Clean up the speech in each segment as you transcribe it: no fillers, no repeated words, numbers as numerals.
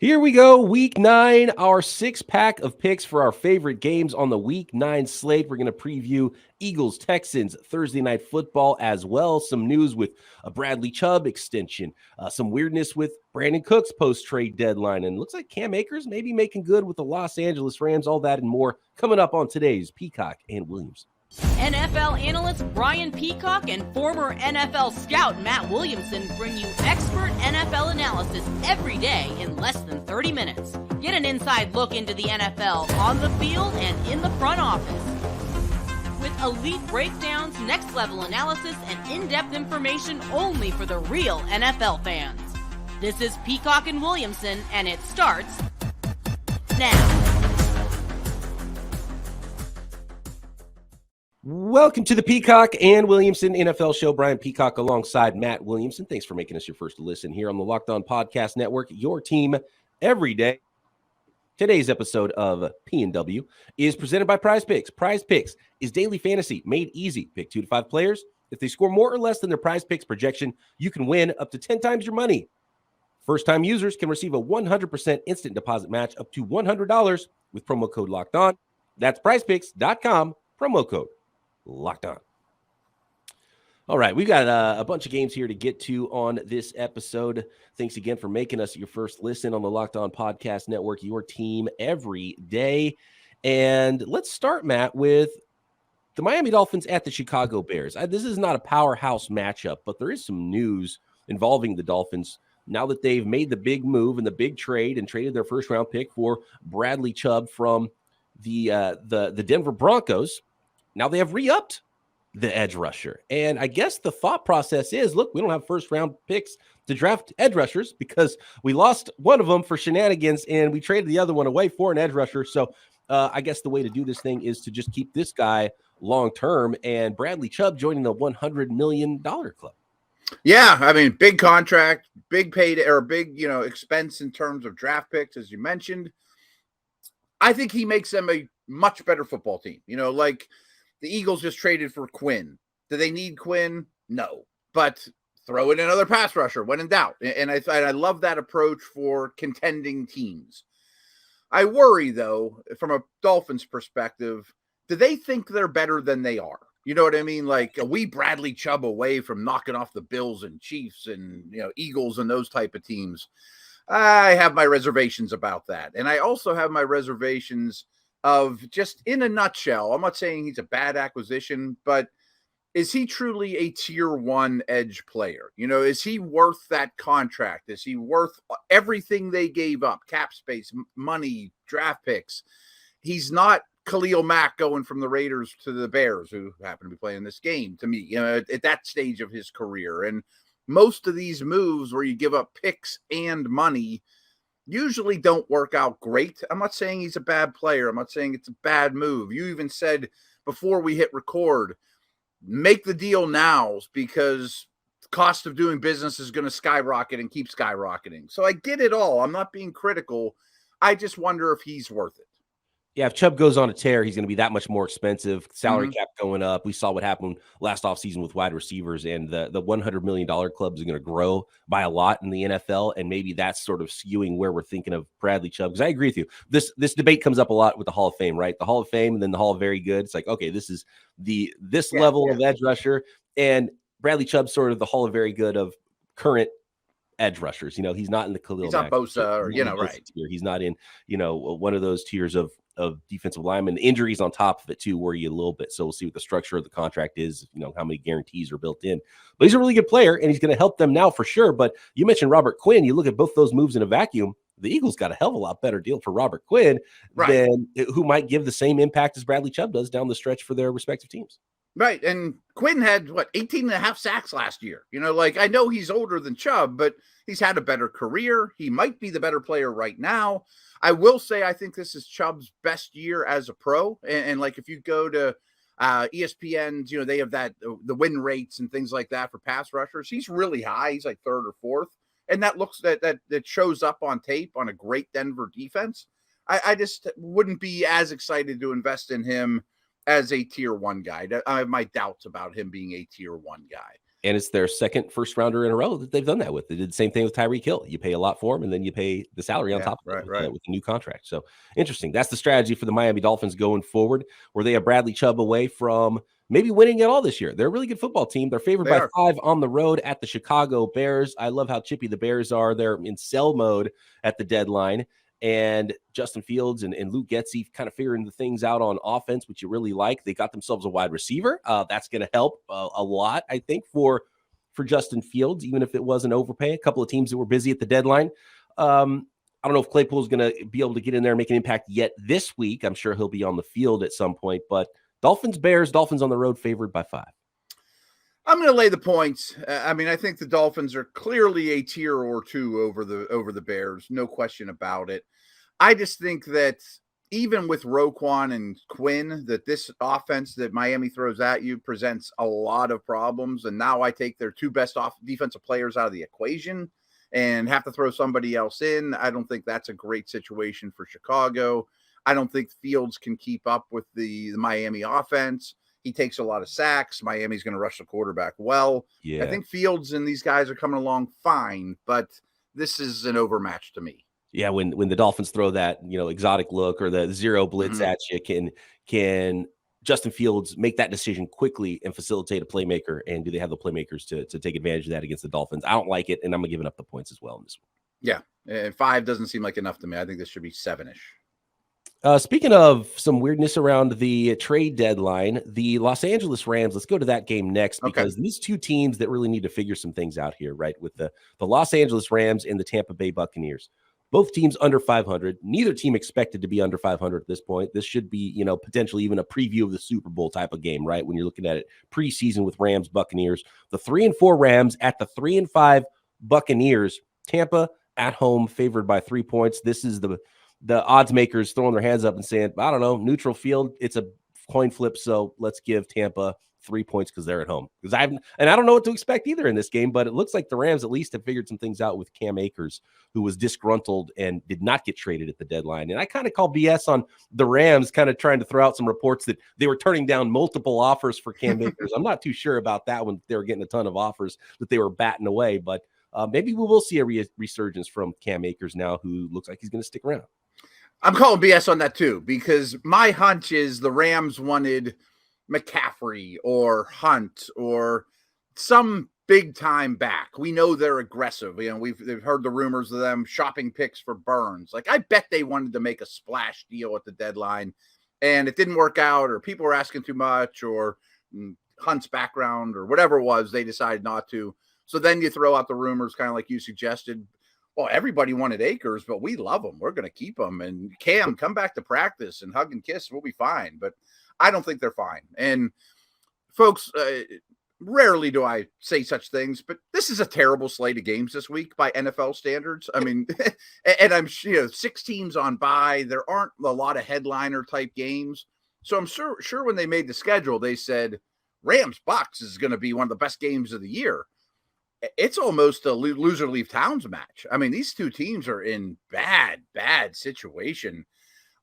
Here we go, Week 9, our six-pack of picks for our favorite games on the Week 9 slate. We're going to preview Eagles, Texans, Thursday Night Football as well. Some news with a Bradley Chubb extension, some weirdness with Brandon Cooks post-trade deadline, and looks like Cam Akers maybe making good with the Los Angeles Rams. All that and more coming up on today's Peacock and Williamson. NFL analyst Brian Peacock and former NFL scout Matt Williamson bring you expert NFL analysis every day in less than 30 minutes. Get an inside look into the NFL on the field and in the front office. With elite breakdowns, next-level analysis, and in-depth information only for the real NFL fans. This is Peacock and Williamson, and it starts now. Welcome to the Peacock and Williamson NFL Show. Brian Peacock alongside Matt Williamson. Thanks for making us your first listen here on the Locked On Podcast Network, your team every day. Today's episode of P&W is presented by PrizePicks. PrizePicks is daily fantasy made easy. Pick 2 to 5 players. If they score more or less than their PrizePicks projection, you can win up to 10 times your money. First-time users can receive a 100% instant deposit match up to $100 with promo code Locked On. That's PrizePicks.com, promo code Locked On. All right, we've got a bunch of games here to get to on this episode. Thanks again for making us your first listen on the Locked On Podcast Network, your team every day. And let's start, Matt, with the Miami Dolphins at the Chicago Bears. This is not a powerhouse matchup, but there is some news involving the Dolphins now that they've made the big move and the big trade and traded their first-round pick for Bradley Chubb from the Denver Broncos. Now they have re-upped the edge rusher. And I guess the thought process is, look, we don't have first-round picks to draft edge rushers because we lost one of them for shenanigans and we traded the other one away for an edge rusher. So I guess the way to do this thing is to just keep this guy long-term, and Bradley Chubb joining the $100 million club. Yeah, I mean, big contract, big payday, or big, expense in terms of draft picks, as you mentioned. I think he makes them a much better football team. Like the Eagles just traded for Quinn. Do they need Quinn? No. But throw in another pass rusher when in doubt. And I love that approach for contending teams. I worry, though, from a Dolphins perspective, do they think they're better than they are? You know what I mean? Like, are we Bradley Chubb away from knocking off the Bills and Chiefs and, Eagles and those type of teams? I have my reservations about that. And I also have my reservations of just in a nutshell, I'm not saying he's a bad acquisition, but is he truly a tier 1 edge player? Is he worth that contract? Is he worth everything they gave up? Cap space, money, draft picks. He's not Khalil Mack going from the Raiders to the Bears, who happen to be playing this game to me, at that stage of his career. And most of these moves where you give up picks and money usually don't work out great. I'm not saying he's a bad player. I'm not saying it's a bad move. You even said before we hit record, make the deal now because the cost of doing business is going to skyrocket and keep skyrocketing. So I get it all. I'm not being critical. I just wonder if he's worth it. Yeah, if Chubb goes on a tear, he's going to be that much more expensive. Salary cap going up. We saw what happened last offseason with wide receivers, and the $100 million club is going to grow by a lot in the NFL, and maybe that's sort of skewing where we're thinking of Bradley Chubb. Because I agree with you. This debate comes up a lot with the Hall of Fame, right? The Hall of Fame and then the Hall of Very Good. It's like, okay, this is this level of edge rusher, and Bradley Chubb's sort of the Hall of Very Good of current edge rushers. He's not in the Khalil He's Mack not Bosa or, right. Tier. He's not in, one of those tiers of defensive linemen. Injuries on top of it too worry you a little bit. So we'll see what the structure of the contract is, how many guarantees are built in. But he's a really good player and he's going to help them now for sure. But you mentioned Robert Quinn. You look at both those moves in a vacuum. The Eagles got a hell of a lot better deal for Robert Quinn than who might give the same impact as Bradley Chubb does down the stretch for their respective teams. Right. And Quinn had 18 and a half sacks last year. I know he's older than Chubb, but he's had a better career. He might be the better player right now. I will say, I think this is Chubb's best year as a pro. And like, if you go to ESPN's, they have the win rates and things like that for pass rushers. He's really high. He's like 3rd or 4th. And that looks that shows up on tape on a great Denver defense. I just wouldn't be as excited to invest in him as a tier 1 guy. I have my doubts about him being a tier 1 guy. And it's their second first rounder in a row that they've done that with. They did the same thing with Tyreek Hill. You pay a lot for him, and then you pay the salary on top of it with a new contract. So interesting. That's the strategy for the Miami Dolphins going forward, where they have Bradley Chubb away from maybe winning it all this year. They're a really good football team. They're favored by 5 on the road at the Chicago Bears. I love how chippy the Bears are. They're in sell mode at the deadline. And Justin Fields and Luke Getsy kind of figuring the things out on offense, which you really like. They got themselves a wide receiver. That's going to help a lot, I think, for Justin Fields, even if it was an overpay. A couple of teams that were busy at the deadline. I don't know if Claypool's going to be able to get in there and make an impact yet this week. I'm sure he'll be on the field at some point. But Dolphins on the road, favored by 5. I'm going to lay the points. I mean, I think the Dolphins are clearly a tier or two over the Bears. No question about it. I just think that even with Roquan and Quinn, that this offense that Miami throws at you presents a lot of problems. And now I take their 2 best defensive players out of the equation and have to throw somebody else in. I don't think that's a great situation for Chicago. I don't think Fields can keep up with the Miami offense. He takes a lot of sacks. Miami's going to rush the quarterback well. Yeah. I think Fields and these guys are coming along fine, but this is an overmatch to me. Yeah, when the Dolphins throw that, exotic look or the zero blitz at you, can Justin Fields make that decision quickly and facilitate a playmaker? And do they have the playmakers to take advantage of that against the Dolphins? I don't like it, and I'm giving up the points as well in this one. Yeah, 5 doesn't seem like enough to me. I think this should be 7-ish. Speaking of some weirdness around the trade deadline, the Los Angeles Rams, let's go to that game next, because these 2 teams that really need to figure some things out here, right? With the Los Angeles Rams and the Tampa Bay Buccaneers. Both teams under 500. Neither team expected to be under 500 at this point. This should be, potentially even a preview of the Super Bowl type of game, right? When you're looking at it preseason with Rams, Buccaneers, the 3-4 Rams at the 3-5 Buccaneers. Tampa at home, favored by 3 points. This is the odds makers throwing their hands up and saying, I don't know, neutral field. It's a coin flip. So let's give Tampa 3 points because they're at home. I don't know what to expect either in this game, but it looks like the Rams at least have figured some things out with Cam Akers, who was disgruntled and did not get traded at the deadline. And I kind of call BS on the Rams kind of trying to throw out some reports that they were turning down multiple offers for Cam Akers. I'm not too sure about that when they were getting a ton of offers that they were batting away, but maybe we will see a resurgence from Cam Akers now, who looks like he's going to stick around. I'm calling BS on that too, because my hunch is the Rams wanted McCaffrey or Hunt or some big time back. We know they're aggressive. We've heard the rumors of them shopping picks for Burns. Like, I bet they wanted to make a splash deal at the deadline and it didn't work out, or people were asking too much, or Hunt's background or whatever it was, they decided not to. So then you throw out the rumors, kind of like you suggested. Well, everybody wanted Akers, but we love him. We're going to keep him. And Cam, come back to practice and hug and kiss. We'll be fine. But I don't think they're fine. And folks, rarely do I say such things, but this is a terrible slate of games this week by NFL standards. I mean, and I'm 6 teams on bye. There aren't a lot of headliner type games. So I'm sure when they made the schedule, they said Rams Bucs is going to be one of the best games of the year. It's almost a loser leave towns match. I mean, these 2 teams are in bad situation.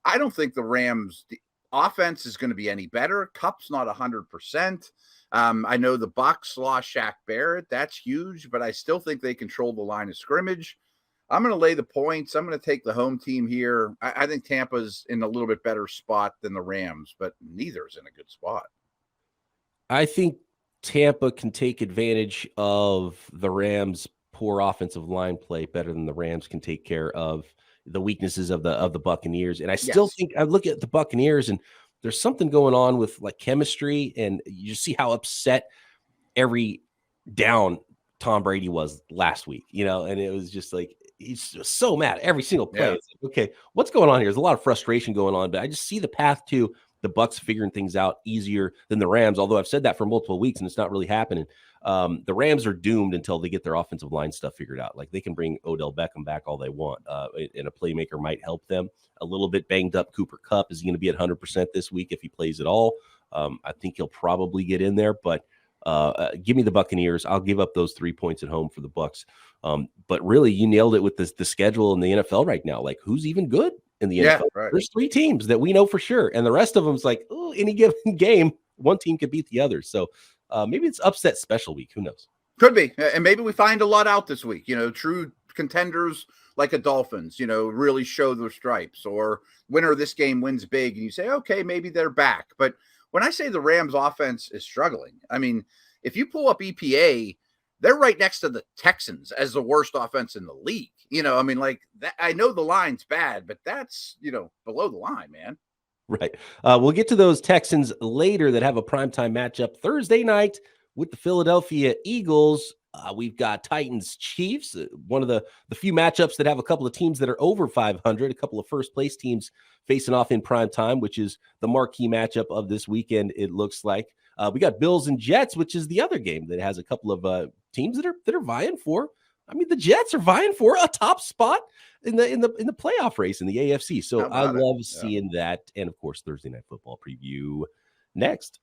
I don't think the Rams offense is going to be any better. Kupp's not 100%. I know the Bucs lost Shaq Barrett. That's huge, but I still think they control the line of scrimmage. I'm going to lay the points. I'm going to take the home team here. I think Tampa's in a little bit better spot than the Rams, but neither is in a good spot. I think Tampa can take advantage of the Rams' poor offensive line play better than the Rams can take care of the weaknesses of the Buccaneers. And I still think I look at the Buccaneers and there's something going on with like chemistry, and you see how upset every down Tom Brady was last week, and it was just like, he's just so mad every single play. It's like, okay, what's going on here? There's a lot of frustration going on, but I just see the path to the Bucs figuring things out easier than the Rams, although I've said that for multiple weeks and it's not really happening. The Rams are doomed until they get their offensive line stuff figured out. Like, they can bring Odell Beckham back all they want, and a playmaker might help them. A little bit banged up Cooper Kupp. Is he going to be at 100% this week if he plays at all? I think he'll probably get in there, but give me the Buccaneers. I'll give up those 3 points at home for the Bucs. But really, you nailed it with the schedule in the NFL right now. Like, who's even good in the NFL? Right. There's 3 teams that we know for sure, and the rest of them's like, any given game, one team could beat the other. So maybe it's upset special week. Who knows? Could be. And maybe we find a lot out this week. True contenders like a Dolphins, really show their stripes, or winner of this game wins big. And you say, okay, maybe they're back. But when I say the Rams offense is struggling, I mean, if you pull up EPA, they're right next to the Texans as the worst offense in the league. Like that, I know the line's bad, but that's, below the line, man. Right. We'll get to those Texans later that have a primetime matchup Thursday night with the Philadelphia Eagles. We've got Titans Chiefs, one of the few matchups that have a couple of teams that are over 500, a couple of first place teams facing off in prime time, which is the marquee matchup of this weekend. It looks like we got Bills and Jets, which is the other game that has a couple of teams that are vying for. I mean, the Jets are vying for a top spot in the playoff race in the AFC. So I love seeing that. And of course, Thursday Night Football preview next.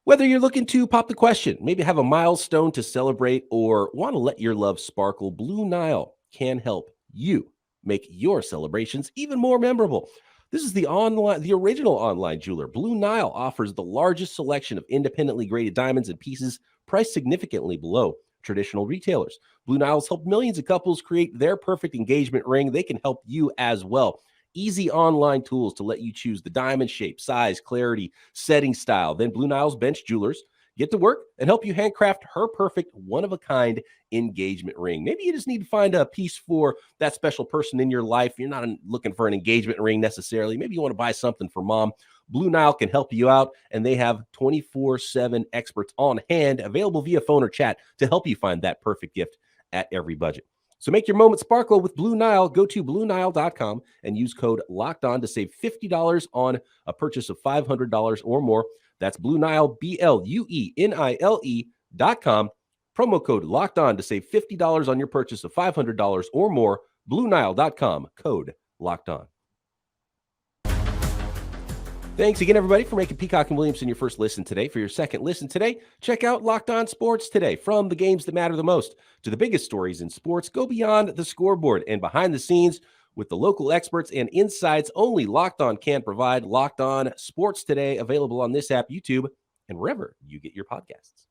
Whether you're looking to pop the question, maybe have a milestone to celebrate, or want to let your love sparkle, Blue Nile can help you make your celebrations even more memorable. This is the original online jeweler. Blue Nile offers the largest selection of independently graded diamonds and pieces priced significantly below traditional retailers. Blue Nile's helped millions of couples create their perfect engagement ring. They can help you as well. Easy online tools to let you choose the diamond shape, size, clarity, setting style. Then Blue Nile's bench jewelers get to work and help you handcraft her perfect one-of-a-kind engagement ring. Maybe you just need to find a piece for that special person in your life. You're not looking for an engagement ring necessarily. Maybe you want to buy something for mom. Blue Nile can help you out, and they have 24/7 experts on hand, available via phone or chat to help you find that perfect gift at every budget. So make your moment sparkle with Blue Nile. Go to BlueNile.com and use code LOCKEDON to save $50 on a purchase of $500 or more. That's Blue Nile, BlueNile.com. Promo code LOCKEDON to save $50 on your purchase of $500 or more. BlueNile.com, code LOCKEDON. Thanks again, everybody, for making Peacock and Williamson your first listen today. For your second listen today, check out Locked On Sports Today. From the games that matter the most to the biggest stories in sports, go beyond the scoreboard and behind the scenes with the local experts and insights only Locked On can provide. Locked On Sports Today, available on this app, YouTube, and wherever you get your podcasts.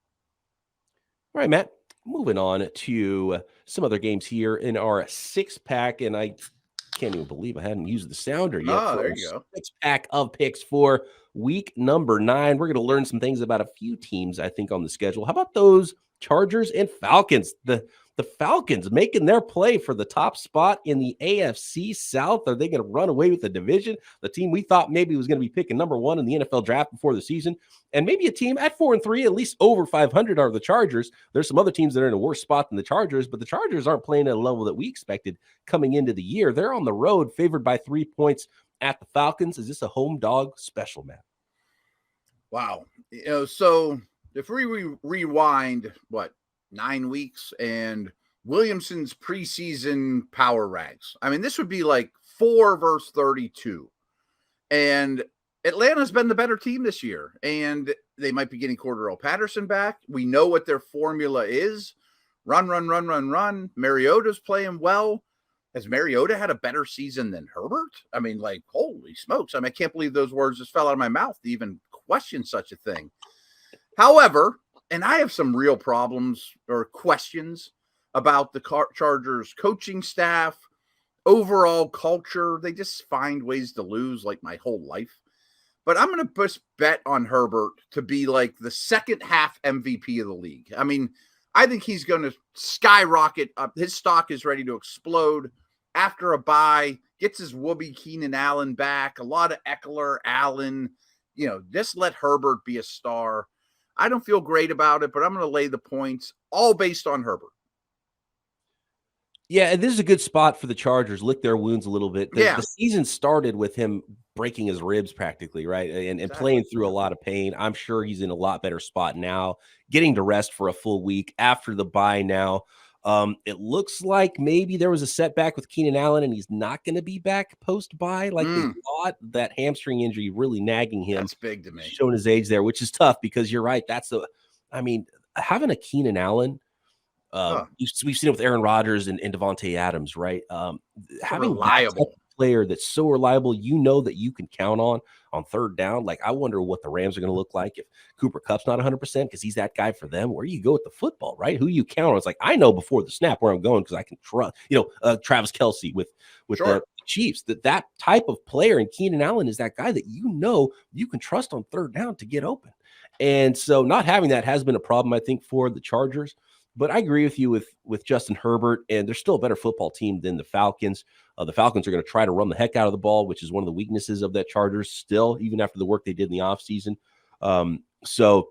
All right, Matt, moving on to some other games here in our six-pack, and I can't even believe I hadn't used the sounder yet. Oh, there you go. Six-pack of picks for week number 9. We're going to learn some things about a few teams, I think, on the schedule. How about those Chargers and Falcons? The Falcons making their play for the top spot in the AFC South. Are they going to run away with the division? The team we thought maybe was going to be picking number 1 in the NFL draft before the season. And maybe a team at 4-3, at least over 500 are the Chargers. There's some other teams that are in a worse spot than the Chargers, but the Chargers aren't playing at a level that we expected coming into the year. They're on the road, favored by 3 points at the Falcons. Is this a home dog special, Matt? Wow. So if we rewind, 9 weeks, and Williamson's preseason power ranks, I mean, this would be like 4 versus 32. And Atlanta's been the better team this year, and they might be getting Cordarrelle Patterson back. We know what their formula is. Run. Mariota's playing well. Has Mariota had a better season than Herbert? I mean, like, holy smokes. I mean, I can't believe those words just fell out of my mouth to even question such a thing. However, and I have some real problems or questions about the Chargers coaching staff, overall culture. They just find ways to lose like my whole life. But I'm going to bet on Herbert to be like the second half MVP of the league. I mean, I think he's going to skyrocket up. His stock is ready to explode after a bye, gets his whoopee Keenan Allen back, a lot of Eckler, Allen, just let Herbert be a star. I don't feel great about it, but I'm going to lay the points all based on Herbert. Yeah, this is a good spot for the Chargers. Lick their wounds a little bit. The season started with him breaking his ribs practically, right? And playing through a lot of pain. I'm sure he's in a lot better spot now, getting to rest for a full week after the bye now. It looks like maybe there was a setback with Keenan Allen, and he's not going to be back post-bye like they thought. That hamstring injury really nagging him. That's big to me. Showing his age there, which is tough because you're right. Having a Keenan Allen, we've seen it with Aaron Rodgers and Devontae Adams, right? Having reliable. player that's so reliable, you know that you can count on third down. Like, I wonder what the Rams are going to look like if Cooper Kupp's not 100% because he's that guy for them. Where do you go with the football, right? Who you count on? It's like, I know before the snap where I'm going because I can trust, Travis Kelce with the Chiefs. That type of player, and Keenan Allen is that guy that you can trust on third down to get open. And so not having that has been a problem, I think, for the Chargers. But I agree with you with Justin Herbert, and they're still a better football team than the Falcons. The Falcons are going to try to run the heck out of the ball, which is one of the weaknesses of that Chargers still, even after the work they did in the offseason. So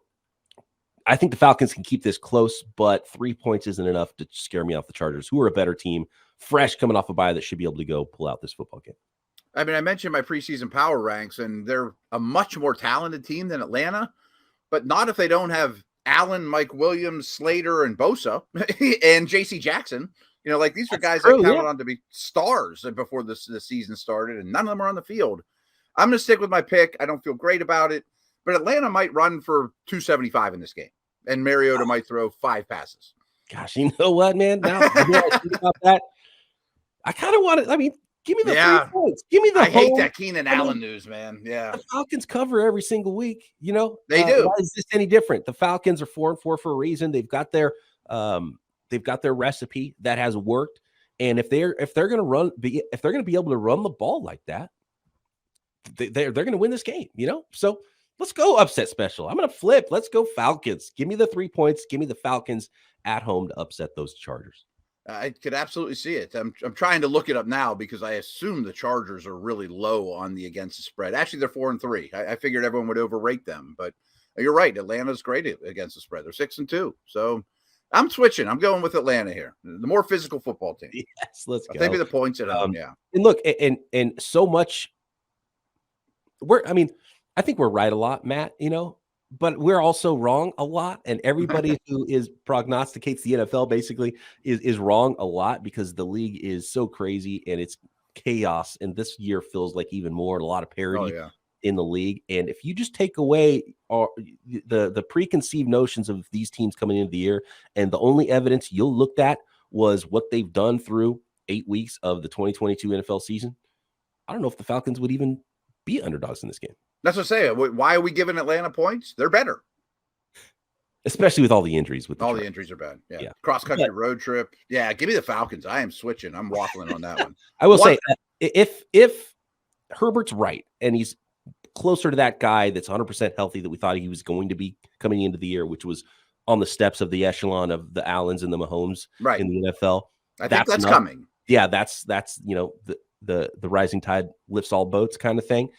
I think the Falcons can keep this close, but 3 points isn't enough to scare me off the Chargers, who are a better team, fresh coming off a bye that should be able to go pull out this football game. I mean, I mentioned my preseason power ranks, and they're a much more talented team than Atlanta, but not if they don't have Allen, Mike Williams, Slater, and Bosa, and J.C. Jackson. These are guys that counted on to be stars before the season started, and none of them are on the field. I'm going to stick with my pick. I don't feel great about it, but Atlanta might run for 275 in this game, and Mariota might throw 5 passes. Gosh, you know what, man? Now I think about that, I kind of want to. I mean, give me the 3 points. Give me the. I hate that Keenan Allen news, man. Yeah, the Falcons cover every single week. They do. Why is this any different? The Falcons are 4-4 for a reason. They've got their recipe that has worked, and if they're going to be able to run the ball like that, they're going to win this game. So let's go upset special. I'm going to flip. Let's go Falcons. Give me the 3 points. Give me the Falcons at home to upset those Chargers. I could absolutely see it. I'm trying to look it up now because I assume the Chargers are really low on the against the spread. Actually, they're 4-3. I figured everyone would overrate them, but you're right. Atlanta's great against the spread. They're 6-2. So I'm switching. I'm going with Atlanta here. The more physical football team. Yes, let's go. Maybe the points at home. Yeah. And look, and so much. I think we're right a lot, Matt. But we're also wrong a lot, and everybody who prognosticates the NFL basically is wrong a lot because the league is so crazy and it's chaos. And this year feels like even more, a lot of parity in the league. And if you just take away the preconceived notions of these teams coming into the year, and the only evidence you'll look at was what they've done through 8 weeks of the 2022 NFL season, I don't know if the Falcons would even be underdogs in this game. That's what I'm saying. Why are we giving Atlanta points? They're better. Especially with all the injuries. The injuries are bad. Yeah. Cross-country road trip. Yeah, give me the Falcons. I am switching. I'm waffling on that one. I will say, if Herbert's right, and he's closer to that guy that's 100% healthy that we thought he was going to be coming into the year, which was on the steps of the echelon of the Allens and the Mahomes in the NFL. I think that's coming. Yeah, that's the rising tide lifts all boats kind of thing.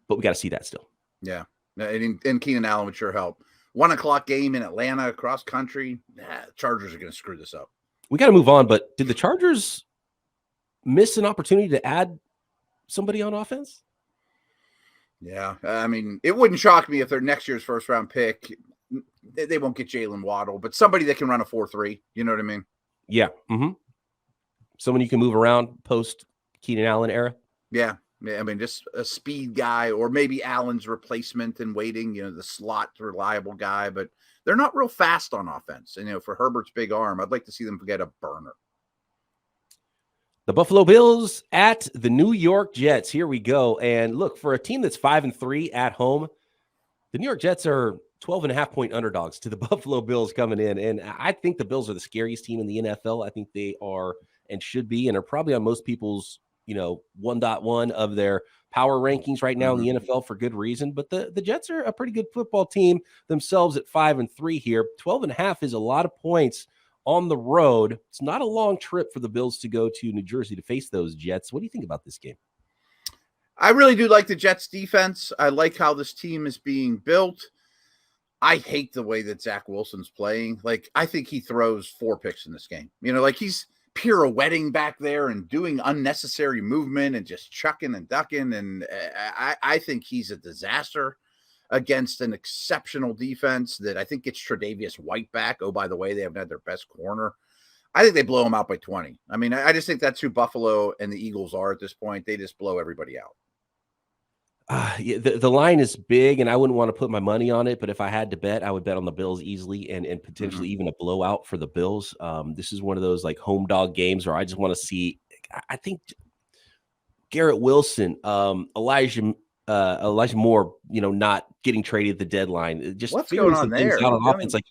But we got to see that still. Yeah. And Keenan Allen would sure help. 1 o'clock game in Atlanta, cross country. Chargers are going to screw this up. We got to move on. But did the Chargers miss an opportunity to add somebody on offense? Yeah. I mean, it wouldn't shock me if they're next year's first round pick. They won't get Jalen Waddle, but somebody that can run a 4.3. You know what I mean? Yeah. Mm-hmm. Someone you can move around post Keenan Allen era. Yeah. I mean, just a speed guy, or maybe Allen's replacement in waiting, the slot reliable guy, but they're not real fast on offense. And, for Herbert's big arm, I'd like to see them get a burner. The Buffalo Bills at the New York Jets. Here we go. And look, for a team that's 5-3 at home, the New York Jets are 12.5-point underdogs to the Buffalo Bills coming in. And I think the Bills are the scariest team in the NFL. I think they are and should be, and are probably on most people's 1.1 of their power rankings right now in the NFL for good reason. But the Jets are a pretty good football team themselves at 5-3 here. 12.5 is a lot of points on the road. It's not a long trip for the Bills to go to New Jersey to face those Jets. What do you think about this game? I really do like the Jets defense. I like how this team is being built. I hate the way that Zach Wilson's playing. I think he throws 4 picks in this game. He's pirouetting back there and doing unnecessary movement and just chucking and ducking. And I think he's a disaster against an exceptional defense that I think gets Tre'Davious White back. Oh, by the way, they haven't had their best corner. I think they blow him out by 20. I mean, I just think that's who Buffalo and the Eagles are at this point. They just blow everybody out. The line is big, and I wouldn't want to put my money on it, but if I had to bet, I would bet on the Bills easily and potentially even a blowout for the Bills. This is one of those home dog games where I just want to see. I think Garrett Wilson, Elijah Moore, not getting traded at the deadline. Just what's going on some things there? out on offense. Like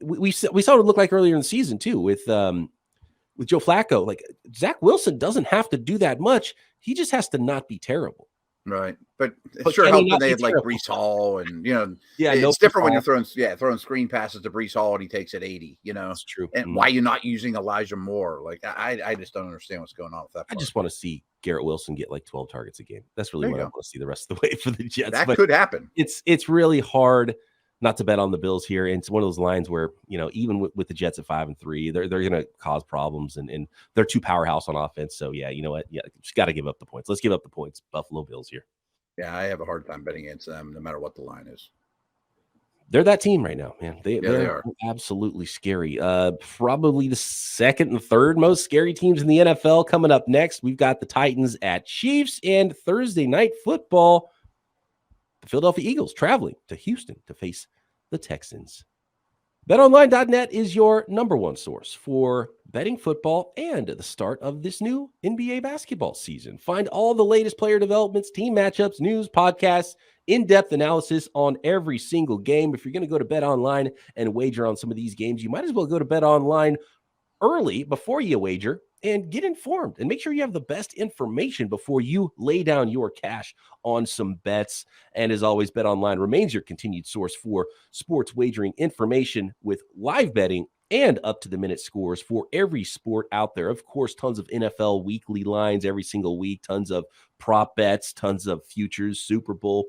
we saw what it looked like earlier in the season too with Joe Flacco. Like Zach Wilson doesn't have to do that much. He just has to not be terrible. Right. But it sure helped that they had like Breece Hall and, it's different when you're throwing screen passes to Breece Hall and he takes it 80, That's true. And why you're not using Elijah Moore. Like, I just don't understand what's going on with that part. I just want to see Garrett Wilson get like 12 targets a game. That's really what I want to see the rest of the way for the Jets. That could happen. It's really hard not to bet on the Bills here. And it's one of those lines where, even with the Jets at 5-3, they're going to cause problems and they're too powerhouse on offense. So yeah, you know what? Yeah, just got to give up the points. Let's give up the points. Buffalo Bills here. Yeah, I have a hard time betting against them no matter what the line is. They're that team right now, man. They are absolutely scary. Probably the second and third most scary teams in the NFL coming up next. We've got the Titans at Chiefs, and Thursday night football, the Philadelphia Eagles traveling to Houston to face the Texans. BetOnline.net is your number one source for betting football and the start of this new NBA basketball season. Find all the latest player developments, team matchups, news, podcasts, in-depth analysis on every single game. If you're going to go to BetOnline and wager on some of these games, you might as well go to BetOnline early before you wager and get informed and make sure you have the best information before you lay down your cash on some bets. And as always, BetOnline remains your continued source for sports wagering information with live betting and up-to-the-minute scores for every sport out there. Of course, tons of NFL weekly lines every single week, tons of prop bets, tons of futures, Super Bowl,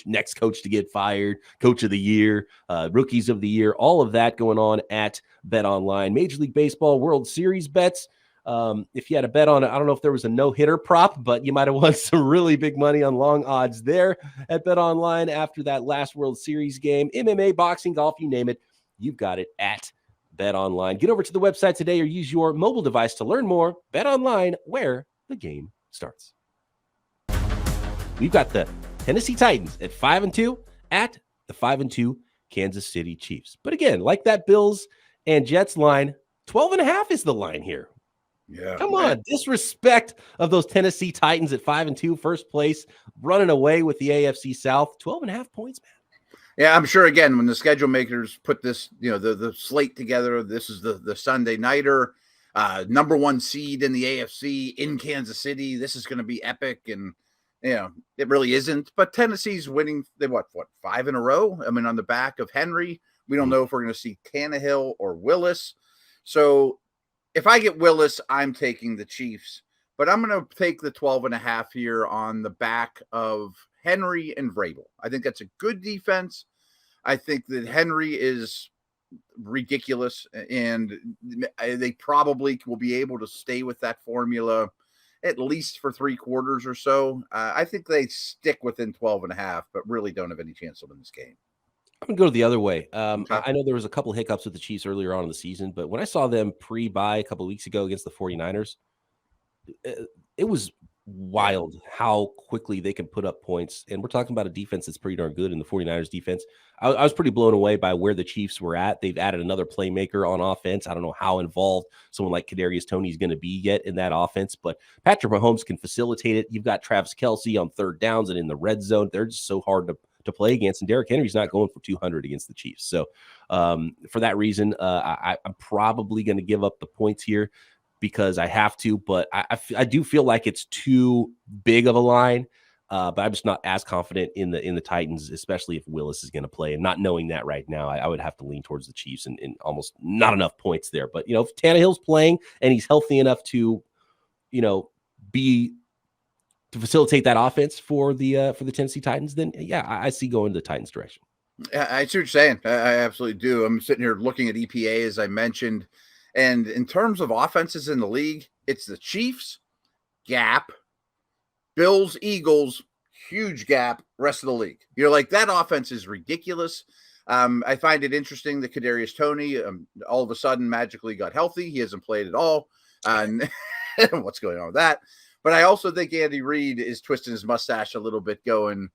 next coach to get fired, coach of the year, rookies of the year, all of that going on at BetOnline. Major League Baseball World Series bets. If you had a bet on it, I don't know if there was a no-hitter prop, but you might have won some really big money on long odds there at BetOnline after that last World Series game. MMA, boxing, golf, you name it, you've got it at BetOnline. Get over to the website today or use your mobile device to learn more. BetOnline, where the game starts. We've got the Tennessee Titans at 5-2 at the 5-2 Kansas City Chiefs. But again, like that Bills and Jets line, 12.5 is the line here. Yeah, come on, disrespect of those Tennessee Titans at 5-2, first place, running away with the AFC South. 12.5 points, man. Yeah, I'm sure. Again, when the schedule makers put this, the slate together, this is the Sunday nighter, number one seed in the AFC in Kansas City. This is going to be epic, and it really isn't. But Tennessee's winning. They what 5 in a row? I mean, on the back of Henry. We don't know if we're going to see Tannehill or Willis. So if I get Willis, I'm taking the Chiefs, but I'm going to take the 12.5 here on the back of Henry and Vrabel. I think that's a good defense. I think that Henry is ridiculous, and they probably will be able to stay with that formula at least for 3 quarters or so. I think they stick within 12.5, but really don't have any chance to win this game. I'm going to go the other way. I know there was a couple of hiccups with the Chiefs earlier on in the season, but when I saw them pre-bye a couple of weeks ago against the 49ers, it was wild how quickly they can put up points. And we're talking about a defense that's pretty darn good in the 49ers defense. I was pretty blown away by where the Chiefs were at. They've added another playmaker on offense. I don't know how involved someone like Kadarius Toney is going to be yet in that offense, but Patrick Mahomes can facilitate it. You've got Travis Kelce on third downs and in the red zone. They're just so hard to play against, and Derrick Henry's not going for 200 against the Chiefs. So for that reason, I'm probably going to give up the points here because I have to, but I do feel like it's too big of a line. But I'm just not as confident in the Titans, especially if Willis is going to play. And not knowing that right now, I would have to lean towards the Chiefs and almost not enough points there. But if Tannehill's playing and he's healthy enough to, to facilitate that offense for the Tennessee Titans, then yeah, I see going the Titans direction. I see what you're saying. I absolutely do. I'm sitting here looking at EPA, as I mentioned, and in terms of offenses in the league, it's the Chiefs, gap, Bills, Eagles, huge gap, rest of the league. Like that offense is ridiculous. I find it interesting that Kadarius Toney all of a sudden magically got healthy. He hasn't played at all. What's going on with that? But I also think Andy Reid is twisting his mustache a little bit going,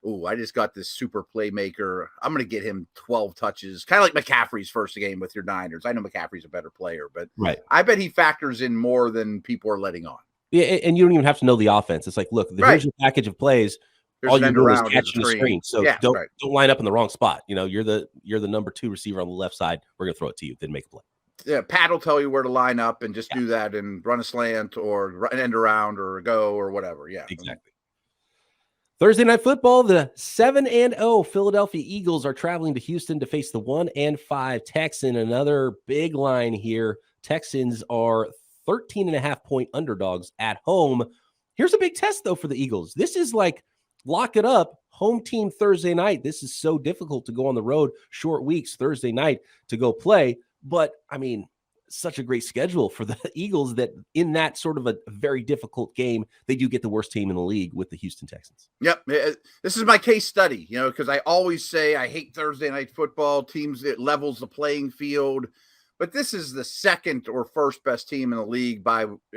oh, I just got this super playmaker. I'm going to get him 12 touches, kind of like McCaffrey's first game with your Niners. I know McCaffrey's a better player, but right. I bet he factors in more than people are letting on. Yeah, and you don't even have to know the offense. It's like, look, here's your package of plays. There's all you're doing is catching the screen. So don't line up in the wrong spot. You're the number 2 receiver on the left side. We're gonna throw it to you, then make a play. Yeah, Pat will tell you where to line up and just do that and run a slant or an end around or a go or whatever. Yeah, exactly. Thursday Night Football, the 7-0 Philadelphia Eagles are traveling to Houston to face the 1-5 Texans. Another big line here. Texans are 13.5-point underdogs at home. Here's a big test, though, for the Eagles. This is like lock it up, home team Thursday night. This is so difficult to go on the road, short weeks, Thursday night to go play. But, I mean, such a great schedule for the Eagles that in that sort of a very difficult game, they do get the worst team in the league with the Houston Texans. Yep. This is my case study, because I always say I hate Thursday night football, teams that levels the playing field. But this is the second or first best team in the league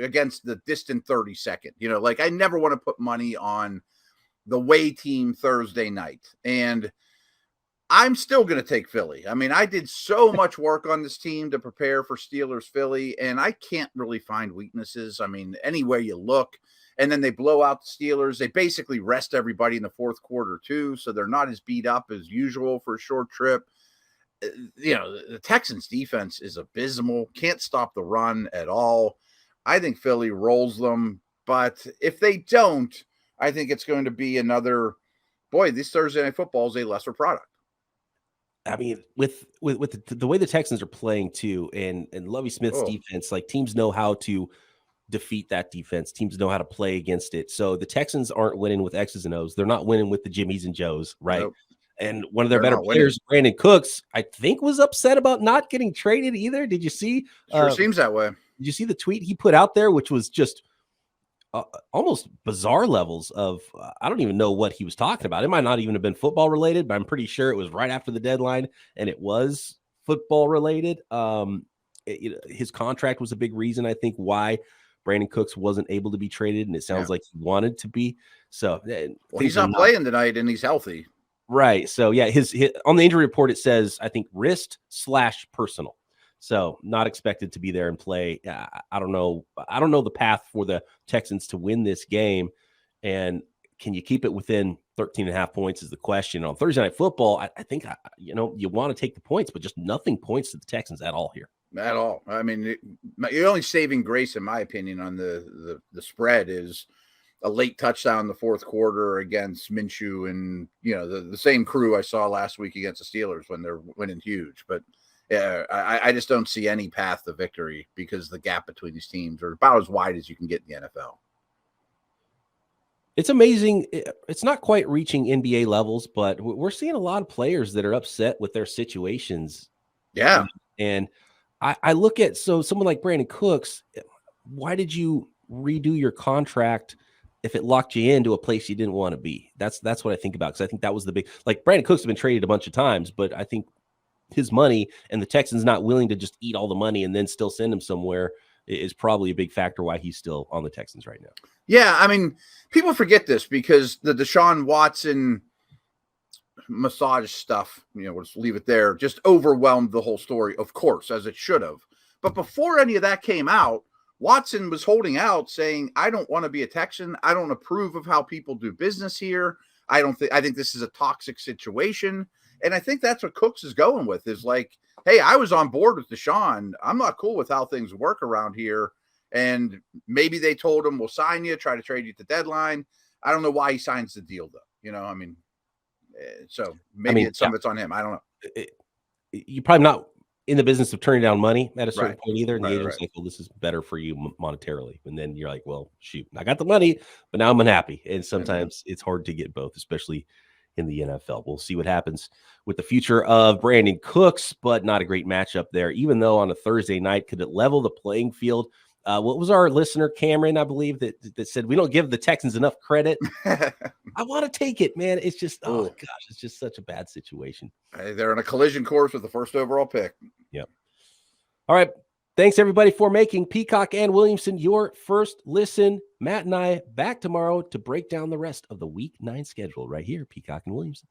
against the distant 32nd. I never want to put money on the way team Thursday night. And I'm still going to take Philly. I mean, I did so much work on this team to prepare for Steelers Philly, and I can't really find weaknesses. I mean, anywhere you look, and then they blow out the Steelers. They basically rest everybody in the fourth quarter too, so they're not as beat up as usual for a short trip. The Texans defense is abysmal. Can't stop the run at all. I think Philly rolls them, but if they don't, I think it's going to be another, this Thursday Night Football is a lesser product. I mean, with the way the Texans are playing too, and Lovie Smith's defense, like teams know how to defeat that defense. Teams know how to play against it. So the Texans aren't winning with X's and O's. They're not winning with the Jimmies and Joes, right? Nope. And one of their better players, Brandon Cooks, I think was upset about not getting traded either. Did you see? Sure seems that way. Did you see the tweet he put out there, which was just almost bizarre levels of I don't even know what he was talking about. It might not even have been football related, but I'm pretty sure it was right after the deadline and it was football related. His contract was a big reason, I think, why Brandon Cooks wasn't able to be traded, and it sounds like he wanted to be. So he's not playing tonight and he's healthy. Right. So his on the injury report, it says, I think wrist/personal. So not expected to be there and play. I don't know. I don't know the path for the Texans to win this game. And can you keep it within 13.5 points is the question. On Thursday Night Football, I think, you want to take the points, but just nothing points to the Texans at all here. At all. I mean, the only saving grace, in my opinion, on the spread is a late touchdown in the fourth quarter against Minshew and, the same crew I saw last week against the Steelers when they're winning huge. But yeah, I just don't see any path to victory because the gap between these teams are about as wide as you can get in the NFL. It's amazing. It's not quite reaching NBA levels, but we're seeing a lot of players that are upset with their situations. Yeah. And I look at, someone like Brandon Cooks, why did you redo your contract if it locked you into a place you didn't want to be? That's what I think about, because I think that was the big, like Brandon Cooks has been traded a bunch of times, but I think his money and the Texans not willing to just eat all the money and then still send him somewhere is probably a big factor why he's still on the Texans right now. Yeah, I mean, people forget this because the Deshaun Watson massage stuff, we'll just leave it there, just overwhelmed the whole story, of course, as it should have. But before any of that came out, Watson was holding out saying, I don't want to be a Texan. I don't approve of how people do business here. I think this is a toxic situation. And I think that's what Cooks is going with, is like, hey, I was on board with Deshaun. I'm not cool with how things work around here. And maybe they told him, we'll sign you, try to trade you at the deadline. I don't know why he signs the deal, though. So maybe it's on him. I don't know. You're probably not in the business of turning down money at a certain point either. And the agent's like, well, this is better for you monetarily. And then you're like, well, shoot, I got the money, but now I'm unhappy. And sometimes it's hard to get both, especially in the NFL. We'll see what happens with the future of Brandon Cooks, but not a great matchup there, even though on a Thursday night, could it level the playing field? What was our listener, Cameron, I believe, that said, we don't give the Texans enough credit. I want to take it, man. It's just, oh gosh, it's just such a bad situation. They're in a collision course with the first overall pick. Yep. All right. Thanks, everybody, for making Peacock and Williamson your first listen. Matt and I back tomorrow to break down the rest of the Week 9 schedule right here, Peacock and Williamson.